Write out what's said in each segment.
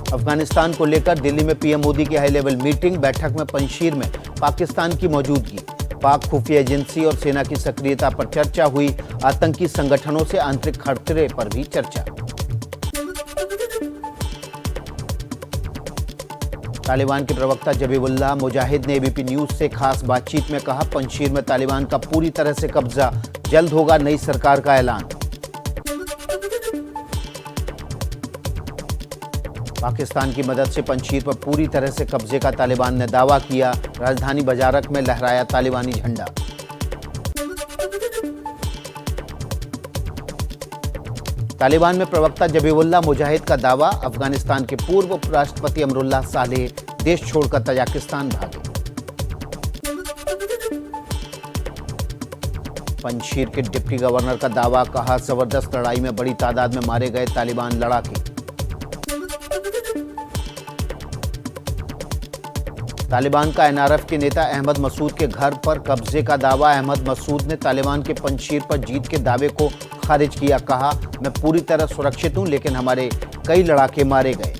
अफगानिस्तान को लेकर दिल्ली में पीएम मोदी की हाई लेवल मीटिंग। बैठक में पंजशीर में पाकिस्तान की मौजूदगी, पाक खुफिया एजेंसी और सेना की सक्रियता पर चर्चा हुई। आतंकी संगठनों से आंतरिक खतरे पर भी चर्चा। तालिबान के प्रवक्ता जबीहुल्लाह मुजाहिद ने एबीपी न्यूज से खास बातचीत में कहा, पंजशीर में तालिबान का पूरी तरह से कब्जा, जल्द होगा नई सरकार का ऐलान। पाकिस्तान की मदद से पंजशीर पर पूरी तरह से कब्जे का तालिबान ने दावा किया। राजधानी बाजारक में लहराया तालिबानी झंडा। तालिबान में प्रवक्ता जबीहुल्लाह मुजाहिद का दावा, अफगानिस्तान के पूर्व उपराष्ट्रपति अमरुल्लाह सालेह देश छोड़कर तजाकिस्तान भागे। पंजशीर के डिप्टी गवर्नर का दावा, कहा जबरदस्त लड़ाई में बड़ी तादाद में मारे गए तालिबान लड़ाके। तालिबान का एनआरएफ के नेता अहमद मसूद के घर पर कब्जे का दावा। अहमद मसूद ने तालिबान के पंजशीर पर जीत के दावे को खारिज किया। कहा, मैं पूरी तरह सुरक्षित हूं, लेकिन हमारे कई लड़ाके मारे गए।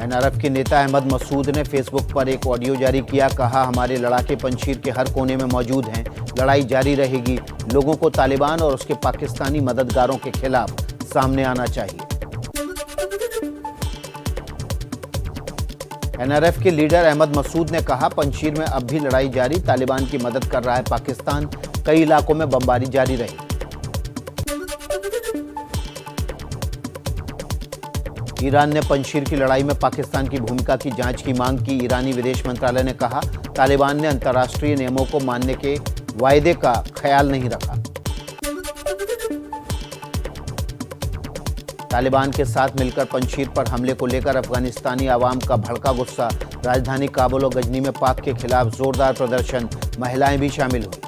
एनआरएफ के नेता अहमद मसूद ने फेसबुक पर एक ऑडियो जारी किया। कहा, हमारे लड़ाके पंजशीर के हर कोने में मौजूद हैं, लड़ाई जारी रहेगी। लोगों को तालिबान और उसके पाकिस्तानी मददगारों के खिलाफ सामने आना चाहिए। एनआरएफ के लीडर अहमद मसूद ने कहा, पंजशीर में अब भी लड़ाई जारी, तालिबान की मदद कर रहा है पाकिस्तान, कई इलाकों में बमबारी जारी रही। ईरान ने पंजशीर की लड़ाई में पाकिस्तान की भूमिका की जांच की मांग की। ईरानी विदेश मंत्रालय ने कहा, तालिबान ने अंतर्राष्ट्रीय नियमों को मानने के वायदे का ख्याल नहीं रखा। तालिबान के साथ मिलकर पंजशीर पर हमले को लेकर अफगानिस्तानी आवाम का भड़का गुस्सा। राजधानी काबुल और गजनी में पाक के खिलाफ जोरदार प्रदर्शन, महिलाएं भी शामिल हुई।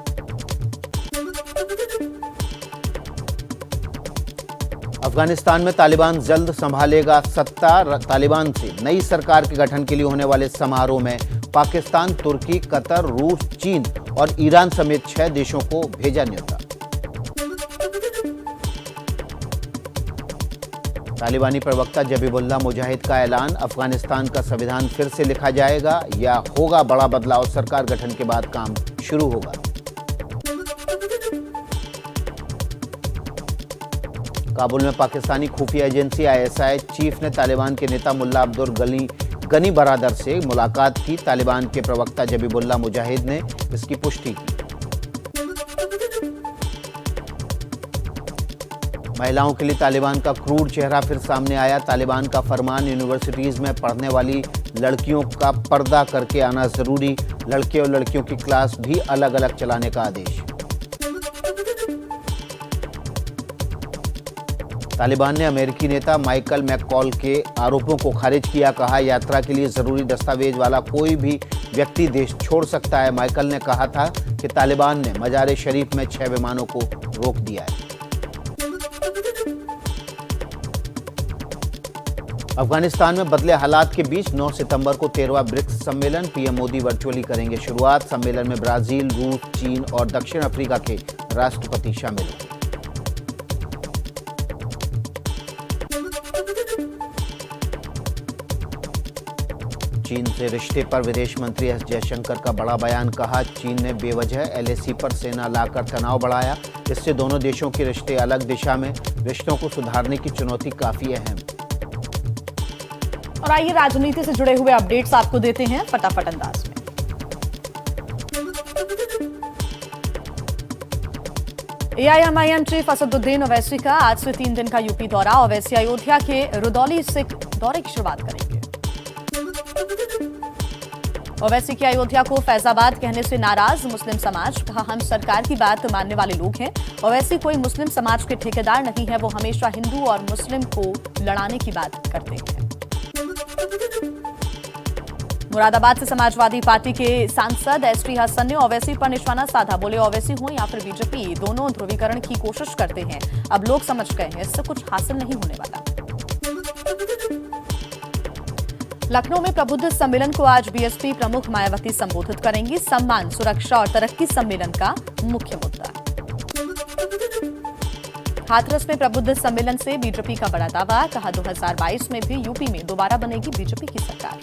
अफगानिस्तान में तालिबान जल्द संभालेगा सत्ता। तालिबान से नई सरकार के गठन के लिए होने वाले समारोह में पाकिस्तान, तुर्की, कतर, रूस, चीन और ईरान समेत 6 देशों को भेजा न्योता। तालिबानी प्रवक्ता जबीहुल्लाह मुजाहिद का ऐलान, अफगानिस्तान का संविधान फिर से लिखा जाएगा या होगा बड़ा बदलाव, सरकार गठन के बाद काम शुरू होगा। काबुल में पाकिस्तानी खुफिया एजेंसी आईएसआई चीफ ने तालिबान के नेता मुल्ला अब्दुल गनी बरादर से मुलाकात की। तालिबान के प्रवक्ता जबीहुल्लाह मुजाहिद ने इसकी पुष्टि की। महिलाओं के लिए तालिबान का क्रूर चेहरा फिर सामने आया। तालिबान का फरमान, यूनिवर्सिटीज में पढ़ने वाली लड़कियों का पर्दा करके आना जरूरी, लड़के और लड़कियों की क्लास भी अलग अलग चलाने का आदेश। तालिबान ने अमेरिकी नेता माइकल मैककॉल के आरोपों को खारिज किया। कहा, यात्रा के लिए जरूरी दस्तावेज वाला कोई भी व्यक्ति देश छोड़ सकता है। माइकल ने कहा था कि तालिबान ने मजार शरीफ में 6 विमानों को रोक दिया है। अफगानिस्तान में बदले हालात के बीच 9 सितंबर को 13वां ब्रिक्स सम्मेलन, पीएम मोदी वर्चुअली करेंगे शुरुआत। सम्मेलन में ब्राजील, रूस, चीन और दक्षिण अफ्रीका के राष्ट्रपति शामिल होंगे। चीन से रिश्ते पर विदेश मंत्री एस जयशंकर का बड़ा बयान। कहा, चीन ने बेवजह एलएसी पर सेना लाकर तनाव बढ़ाया, इससे दोनों देशों के रिश्ते अलग दिशा में। रिश्तों को सुधारने की चुनौती काफी अहम। और आइए राजनीति से जुड़े हुए अपडेट्स आपको देते हैं फटाफट अंदाज में। एआईएमआईएम चीफ असदुद्दीन ओवैसी का आज से 3 दिन का यूपी दौरा। ओवैसी अयोध्या के रुदौली से दौरे की शुरुआत करेंगे। ओवैसी की अयोध्या को फैजाबाद कहने से नाराज मुस्लिम समाज। कहा, हम सरकार की बात मानने वाले लोग हैं। ओवैसी कोई मुस्लिम समाज के ठेकेदार नहीं है, वो हमेशा हिंदू और मुस्लिम को लड़ाने की बात करते हैं। मुरादाबाद से समाजवादी पार्टी के सांसद एसटी हसन ने ओवैसी पर निशाना साधा। बोले, ओवैसी हो या फिर बीजेपी, दोनों ध्रुवीकरण की कोशिश करते हैं। अब लोग समझ गए हैं, इससे कुछ हासिल नहीं होने वाला। लखनऊ में प्रबुद्ध सम्मेलन को आज बीएसपी प्रमुख मायावती संबोधित करेंगी। सम्मान, सुरक्षा और तरक्की सम्मेलन का मुख्य मुद्दा। हाथरस में प्रबुद्ध सम्मेलन से बीजेपी का बड़ा दावा, कहा 2022 में भी यूपी में दोबारा बनेगी बीजेपी की सरकार।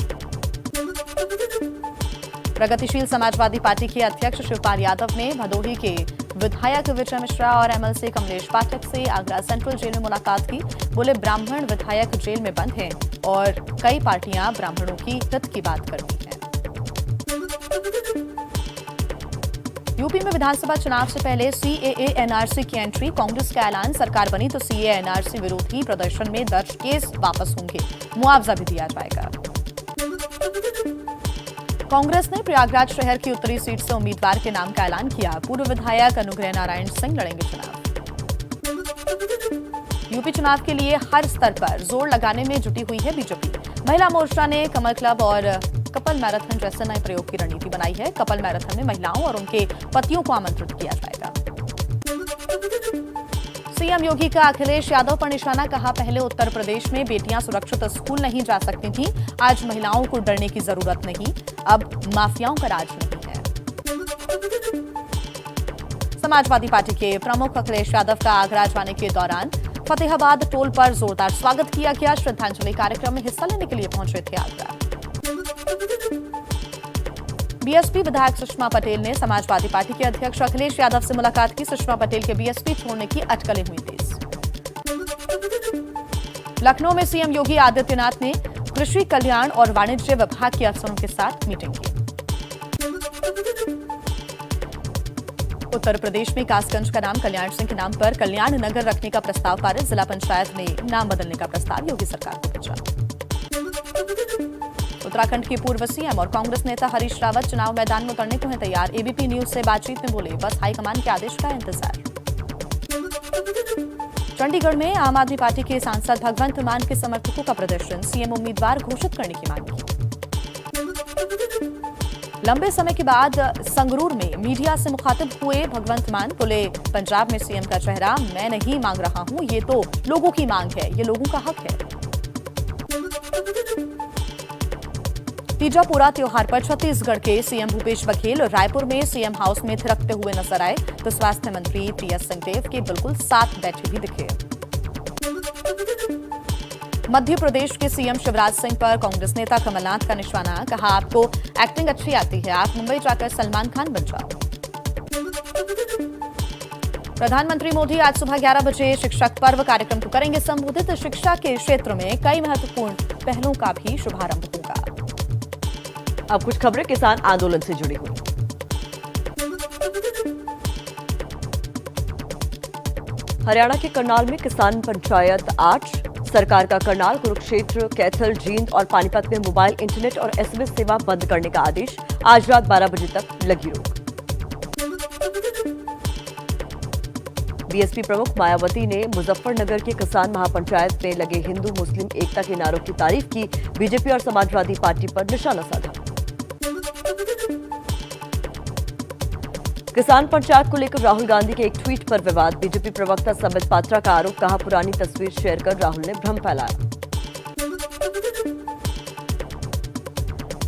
प्रगतिशील समाजवादी पार्टी के अध्यक्ष शिवपाल यादव ने भदोही के विधायक विजय मिश्रा और एमएलसी कमलेश पाठक से आगरा सेंट्रल जेल में मुलाकात की। बोले, ब्राह्मण विधायक जेल में बंद हैं और कई पार्टियां ब्राह्मणों की हित की बात करती हैं। यूपी में विधानसभा चुनाव से पहले सीएए एनआरसी की एंट्री, कांग्रेस का ऐलान, सरकार बनी तो सीएए एनआरसी विरोधी प्रदर्शन में दर्ज केस वापस होंगे, मुआवजा भी दिया जाएगा। कांग्रेस ने प्रयागराज शहर की उत्तरी सीट से उम्मीदवार के नाम का ऐलान किया। पूर्व विधायक अनुग्रह नारायण सिंह लड़ेंगे चुनाव। यूपी चुनाव के लिए हर स्तर पर जोर लगाने में जुटी हुई है बीजेपी। महिला मोर्चा ने कमल क्लब और कपल मैराथन जैसे नए प्रयोग की रणनीति बनाई है। कपल मैराथन में महिलाओं और उनके पतियों को आमंत्रित किया जाएगा। सीएम योगी का अखिलेश यादव पर निशाना, कहा, पहले उत्तर प्रदेश में बेटियां सुरक्षित स्कूल नहीं जा सकती थीं, आज महिलाओं को डरने की जरूरत नहीं, अब माफियाओं का राज नहीं है। समाजवादी पार्टी के प्रमुख अखिलेश यादव का आगरा जाने के दौरान फतेहाबाद टोल पर जोरदार स्वागत किया गया। श्रद्धांजलि कार्यक्रम में हिस्सा लेने के लिए पहुंचे थे आगरा। बीएसपी विधायक सुषमा पटेल ने समाजवादी पार्टी के अध्यक्ष अखिलेश यादव से मुलाकात की। सुषमा पटेल के बीएसपी छोड़ने की अटकलें हुई तेज। लखनऊ में सीएम योगी आदित्यनाथ ने कृषि, कल्याण और वाणिज्य विभाग के अफसरों के साथ मीटिंग की। उत्तर प्रदेश में कासगंज का नाम कल्याण सिंह के नाम पर कल्याण नगर रखने का प्रस्ताव पारित, जिला पंचायत ने नाम बदलने का प्रस्ताव योगी सरकार को भेजा। उत्तराखंड के पूर्व सीएम और कांग्रेस नेता हरीश रावत चुनाव मैदान में उतरने को हैं तैयार। एबीपी न्यूज से बातचीत में बोले, बस हाईकमान के आदेश का इंतजार। चंडीगढ़ में आम आदमी पार्टी के सांसद भगवंत मान के समर्थकों का प्रदर्शन, सीएम उम्मीदवार घोषित करने की मांग की। लंबे समय के बाद संगरूर में मीडिया से मुखातिब हुए भगवंत मान, बोले, पंजाब में सीएम का चेहरा मैं नहीं मांग रहा हूं, ये तो लोगों की मांग है, ये लोगों का हक है। तीजापुरा त्योहार पर छत्तीसगढ़ के सीएम भूपेश बघेल रायपुर में सीएम हाउस में थिरकते हुए नजर आए, तो स्वास्थ्य मंत्री टीएस सिंहदेव के बिल्कुल साथ बैठे भी दिखे। मध्य प्रदेश के सीएम शिवराज सिंह पर कांग्रेस नेता कमलनाथ का निशाना, कहा, आपको एक्टिंग अच्छी आती है, आप मुंबई जाकर सलमान खान बन जाओ। प्रधानमंत्री मोदी आज सुबह 11 बजे शिक्षक पर्व कार्यक्रम को करेंगे संबोधित। शिक्षा के क्षेत्र में कई महत्वपूर्ण पहलों का भी शुभारंभ होगा। अब कुछ खबरें किसान आंदोलन से जुड़ी हुई। हरियाणा के करनाल में किसान पंचायत 8, सरकार का करनाल, कुरुक्षेत्र, कैथल, जींद और पानीपत में मोबाइल, इंटरनेट और एसएमएस सेवा बंद करने का आदेश। आज रात 12 बजे तक लगी रोक। बीएसपी प्रमुख मायावती ने मुजफ्फरनगर के किसान महापंचायत में लगे हिंदू मुस्लिम एकता के नारों की तारीफ की। बीजेपी और समाजवादी पार्टी पर निशाना साधा। किसान पंचायत को लेकर राहुल गांधी के एक ट्वीट पर विवाद। बीजेपी प्रवक्ता संबित पात्रा का आरोप, कहा, पुरानी तस्वीर शेयर कर राहुल ने भ्रम फैलाया।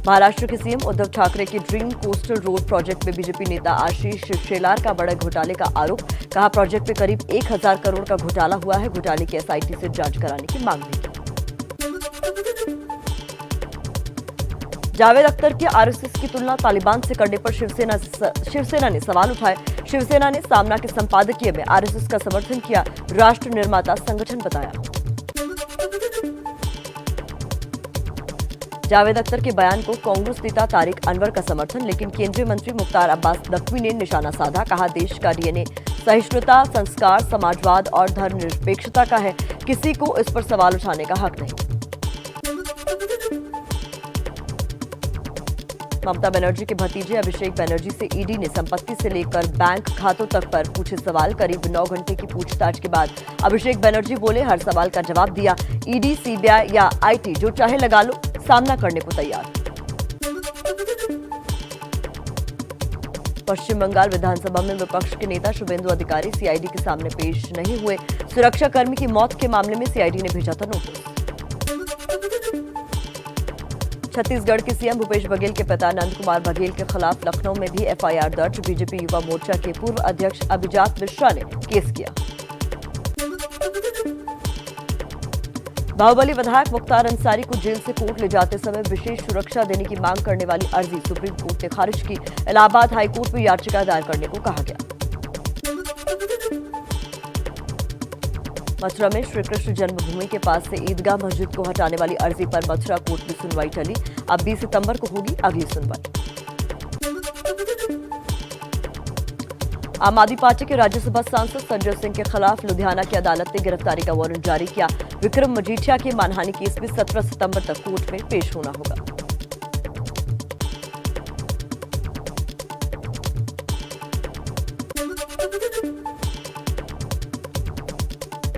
महाराष्ट्र के सीएम उद्धव ठाकरे के ड्रीम कोस्टल रोड प्रोजेक्ट में बीजेपी नेता आशीष शेलार का बड़े घोटाले का आरोप, कहा, प्रोजेक्ट में करीब 1000 करोड़ का घोटाला हुआ है। घोटाले की एसआईटी से जांच कराने की मांग भी की। जावेद अख्तर की आरएसएस की तुलना तालिबान से करने पर शिवसेना ने सवाल उठाए। शिवसेना ने सामना के संपादकीय में आरएसएस का समर्थन किया, राष्ट्र निर्माता संगठन बताया। जावेद अख्तर के बयान को कांग्रेस नेता तारिक अनवर का समर्थन, लेकिन केंद्रीय मंत्री मुख्तार अब्बास नकवी ने निशाना साधा, कहा, देश का डीएनए सहिष्णुता, संस्कार, समाजवाद और धर्मनिरपेक्षता का है, किसी को इस पर सवाल उठाने का हक नहीं। ममता बनर्जी के भतीजे अभिषेक बनर्जी से ईडी ने संपत्ति से लेकर बैंक खातों तक पर पूछे सवाल। करीब 9 घंटे की पूछताछ के बाद अभिषेक बनर्जी बोले, हर सवाल का जवाब दिया। ईडी, सीबीआई या आईटी जो चाहे लगा लो, सामना करने को तैयार। पश्चिम बंगाल विधानसभा में विपक्ष के नेता शुभेंदु अधिकारी सीआईडी के सामने पेश नहीं हुए। सुरक्षाकर्मी की मौत के मामले में सीआईडी ने भेजा था नोटिस। छत्तीसगढ़ के सीएम भूपेश बघेल के पिता नंद कुमार बघेल के खिलाफ लखनऊ में भी एफआईआर दर्ज। बीजेपी युवा मोर्चा के पूर्व अध्यक्ष अभिजात मिश्रा ने केस किया। बाहुबली विधायक मुख्तार अंसारी को जेल से कोर्ट ले जाते समय विशेष सुरक्षा देने की मांग करने वाली अर्जी सुप्रीम कोर्ट ने खारिज की। इलाहाबाद हाईकोर्ट में याचिका दायर करने को कहा गया। मथुरा में श्री कृष्ण जन्मभूमि के पास से ईदगाह मस्जिद को हटाने वाली अर्जी पर मथुरा कोर्ट में सुनवाई टली। अब 20 सितंबर को होगी अगली सुनवाई। आम आदमी पार्टी के राज्यसभा सांसद संजय सिंह के खिलाफ लुधियाना की अदालत ने गिरफ्तारी का वारंट जारी किया। विक्रम मजीठिया के मानहानि केस में 17 सितंबर तक कोर्ट में पेश होना होगा।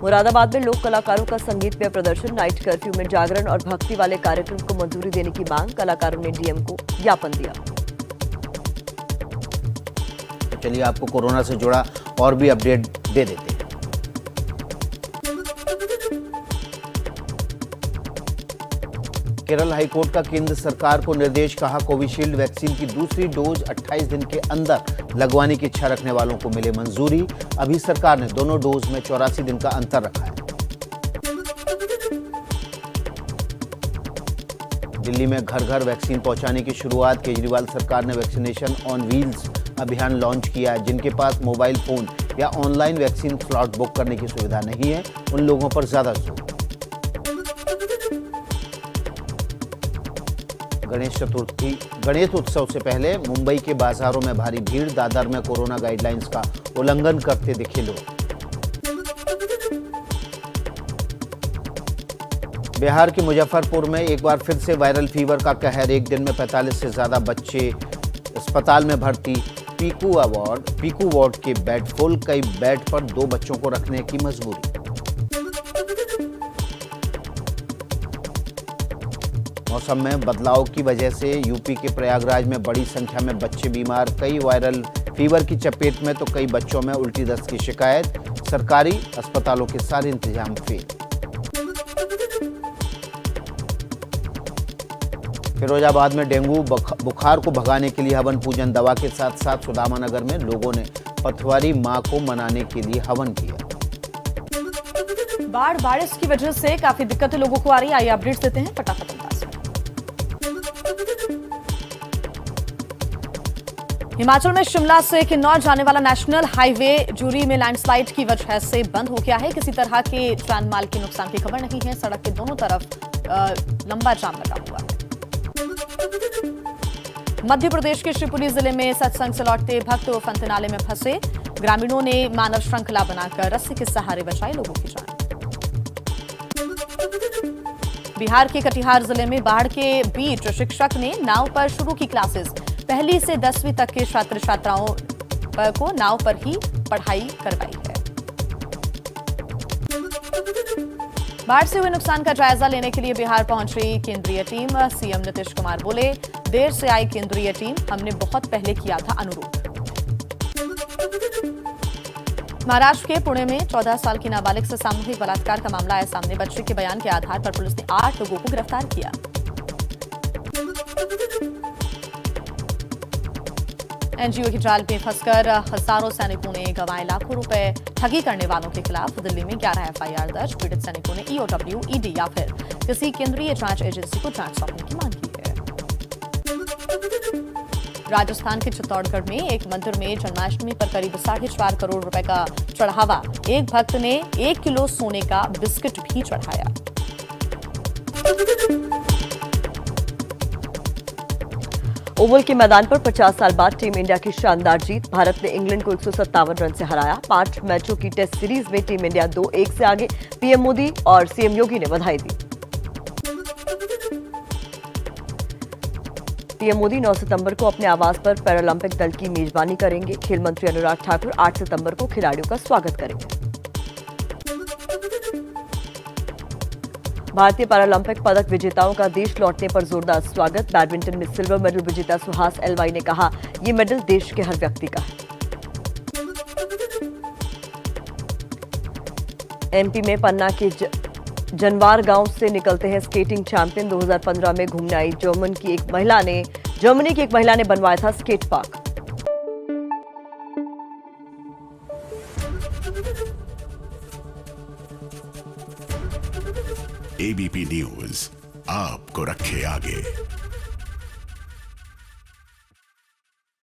मुरादाबाद में लोक कलाकारों का संगीतमय प्रदर्शन। नाइट कर्फ्यू में जागरण और भक्ति वाले कार्यक्रम को मंजूरी देने की मांग। कलाकारों ने डीएम को ज्ञापन दिया। चलिए आपको कोरोना से जुड़ा और भी अपडेट दे देते हैं। केरल हाईकोर्ट का केंद्र सरकार को निर्देश, कहा कोविशील्ड वैक्सीन की दूसरी डोज 28 दिन के अंदर लगवाने की इच्छा रखने वालों को मिले मंजूरी। अभी सरकार ने दोनों डोज में 84 दिन का अंतर रखा है। दिल्ली में घर घर वैक्सीन पहुंचाने की शुरुआत। केजरीवाल सरकार ने वैक्सीनेशन ऑन व्हील्स अभियान लॉन्च किया। जिनके पास मोबाइल फोन या ऑनलाइन वैक्सीन स्लॉट बुक करने की सुविधा नहीं है, उन लोगों पर ज्यादा जोर। गणेश उत्सव से पहले मुंबई के बाजारों में भारी भीड़। दादर में कोरोना गाइडलाइंस का उल्लंघन करते दिखे लोग। बिहार के मुजफ्फरपुर में एक बार फिर से वायरल फीवर का कहर। एक दिन में 45 से ज्यादा बच्चे अस्पताल में भर्ती। पीकू वार्ड के बेड फुल। कई बेड पर 2 बच्चों को रखने की मजबूरी। मौसम में बदलाव की वजह से यूपी के प्रयागराज में बड़ी संख्या में बच्चे बीमार। कई वायरल फीवर की चपेट में तो कई बच्चों में उल्टी दस्त की शिकायत। सरकारी अस्पतालों के सारे इंतजाम फेल। फिरोजाबाद में डेंगू बुखार को भगाने के लिए हवन पूजन। दवा के साथ साथ सुदामा नगर में लोगों ने पथवारी मां को मनाने के लिए हवन किया। बारिश की वजह से काफी दिक्कतें लोगों को आ रही है। आइए अपडेट्स देते हैं फटाफट अंदाज में। हिमाचल में शिमला से किन्नौर जाने वाला नेशनल हाईवे जूरी में लैंडस्लाइड की वजह से बंद हो गया है। किसी तरह के जान माल के नुकसान की खबर नहीं है। सड़क के दोनों तरफ लंबा जाम लगा हुआ है। मध्य प्रदेश के शिवपुरी जिले में सत्संग से लौटते भक्त उफनते नाले में फंसे। ग्रामीणों ने मानव श्रृंखला बनाकर रस्सी के सहारे बचाई लोगों की जान। बिहार के कटिहार जिले में बाढ़ के बीच शिक्षक ने नाव पर शुरू की क्लासेस। पहली से 10वीं तक के छात्र छात्राओं को नाव पर ही पढ़ाई करवाई है। बाढ़ से हुए नुकसान का जायजा लेने के लिए बिहार पहुंची केंद्रीय टीम। सीएम नीतीश कुमार बोले, देर से आई केंद्रीय टीम, हमने बहुत पहले किया था अनुरोध। महाराष्ट्र के पुणे में 14 साल की नाबालिग से सामूहिक बलात्कार का मामला आया सामने। बच्चे के बयान के आधार पर पुलिस ने 8 लोगों को गिरफ्तार किया। एनजीओ की जाल में फंसकर हजारों सैनिकों ने गंवाए लाखों रुपए। ठगी करने वालों के खिलाफ दिल्ली में 11 एफआईआर दर्ज। पीड़ित सैनिकों ने ईओडब्ल्यू, ईडी या फिर किसी केंद्रीय जांच एजेंसी को जांच सौंपने की मांग की है। राजस्थान के चित्तौड़गढ़ में एक मंदिर में जन्माष्टमी पर करीब 4.5 करोड़ रुपए का चढ़ावा। एक भक्त ने 1 किलो सोने का बिस्किट भी चढ़ाया। ओवल के मैदान पर 50 साल बाद टीम इंडिया की शानदार जीत। भारत ने इंग्लैंड को 157 रन से हराया। 5 मैचों की टेस्ट सीरीज में टीम इंडिया 2-1 से आगे। पीएम मोदी और सीएम योगी ने बधाई दी। पीएम मोदी 9 सितंबर को अपने आवास पर पैरालंपिक दल की मेजबानी करेंगे। खेल मंत्री अनुराग ठाकुर 8 सितंबर को खिलाड़ियों का स्वागत करेंगे। भारतीय पैरालंपिक पदक विजेताओं का देश लौटने पर जोरदार स्वागत। बैडमिंटन में सिल्वर मेडल विजेता सुहास एलवाई ने कहा, ये मेडल देश के हर व्यक्ति का है। एमपी में पन्ना के जनवार गांव से निकलते हैं स्केटिंग चैंपियन। 2015 में घूमने आई जर्मनी की एक महिला ने बनवाया था स्केट पार्क। एबीपी न्यूज आपको रखे आगे।